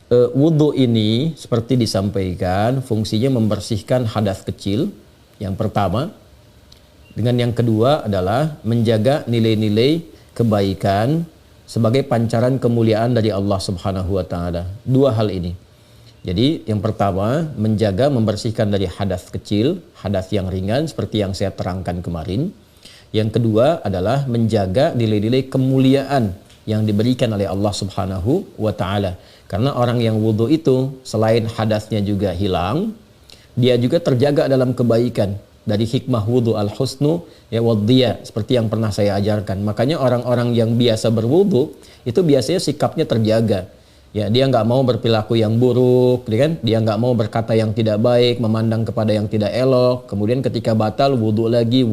wudhu ini seperti disampaikan fungsinya membersihkan hadas kecil yang pertama, dengan yang kedua adalah menjaga nilai-nilai kebaikan sebagai pancaran kemuliaan dari Allah Subhanahu wa taala. Dua hal ini. Jadi yang pertama menjaga membersihkan dari hadas kecil, hadas yang ringan seperti yang saya terangkan kemarin. Yang kedua adalah menjaga nilai-nilai kemuliaan yang diberikan oleh Allah Subhanahu wa taala. Karena orang yang wudhu itu selain hadasnya juga hilang, dia juga terjaga dalam kebaikan. Dari hikmah wudhu al-husnu ya wadhiya, seperti yang pernah saya ajarkan. Makanya orang-orang yang biasa berwudhu itu biasanya sikapnya terjaga. Ya, dia nggak mau berperilaku yang buruk, kan? Dia nggak mau berkata yang tidak baik, memandang kepada yang tidak elok. Kemudian ketika batal wudhu lagi,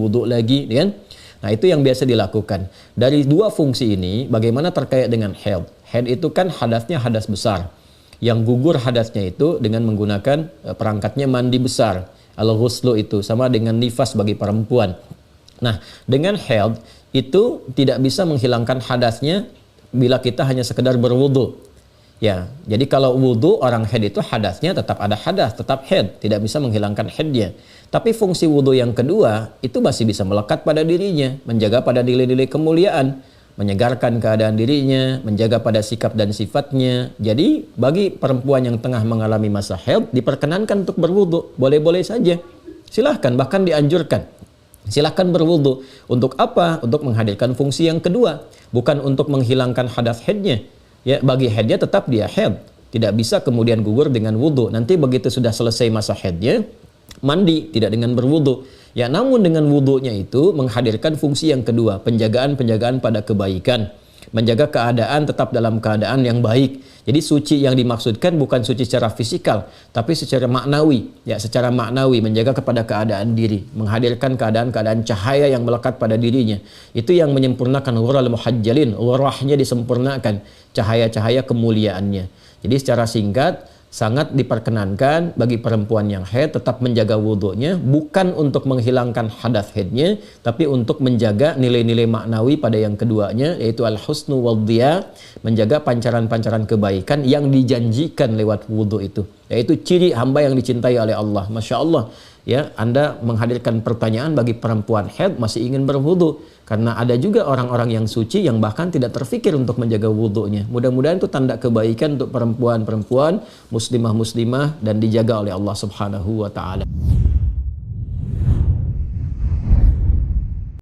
kan? Nah, itu yang biasa dilakukan. Dari dua fungsi ini, bagaimana terkait dengan haid? Haid itu kan hadasnya hadas besar. Yang gugur hadasnya itu dengan menggunakan perangkatnya mandi besar. Al-ghuslu itu sama dengan nifas bagi perempuan. Nah, dengan haid itu tidak bisa menghilangkan hadasnya bila kita hanya sekedar berwudhu. Ya, jadi kalau wudhu orang haid itu hadasnya tetap ada hadas, tetap haid, tidak bisa menghilangkan haidnya. Tapi fungsi wudhu yang kedua itu masih bisa melekat pada dirinya, menjaga pada nilai-nilai kemuliaan, menyegarkan keadaan dirinya, menjaga pada sikap dan sifatnya. Jadi bagi perempuan yang tengah mengalami masa haid diperkenankan untuk berwudhu, boleh-boleh saja. Silahkan, bahkan dianjurkan. Silahkan berwudhu. Untuk apa? Untuk menghadirkan fungsi yang kedua, bukan untuk menghilangkan hadas haidnya. Ya, bagi haidnya tetap dia haid, tidak bisa kemudian gugur dengan wudhu. Nanti begitu sudah selesai masa haidnya, mandi, tidak dengan berwudhu. Ya, namun dengan wudhunya itu menghadirkan fungsi yang kedua, penjagaan pada kebaikan, menjaga keadaan tetap dalam keadaan yang baik. Jadi suci yang dimaksudkan bukan suci secara fisikal, tapi secara maknawi. Ya, secara maknawi menjaga kepada keadaan diri, menghadirkan keadaan-keadaan cahaya yang melekat pada dirinya. Itu yang menyempurnakan ghurral muhajjalin, ghurrahnya disempurnakan, cahaya-cahaya kemuliaannya. Jadi secara singkat, sangat diperkenankan bagi perempuan yang haid tetap menjaga wudhunya, bukan untuk menghilangkan hadas haidnya, tapi untuk menjaga nilai-nilai maknawi pada yang keduanya, yaitu al-husnu wadhiya, menjaga pancaran-pancaran kebaikan yang dijanjikan lewat wudhu itu, yaitu ciri hamba yang dicintai oleh Allah. Masya Allah, ya, Anda menghadirkan pertanyaan bagi perempuan haid masih ingin berwudhu, karena ada juga orang-orang yang suci yang bahkan tidak terfikir untuk menjaga wudhunya. Mudah-mudahan itu tanda kebaikan untuk perempuan-perempuan muslimah-muslimah dan dijaga oleh Allah Subhanahu wa taala.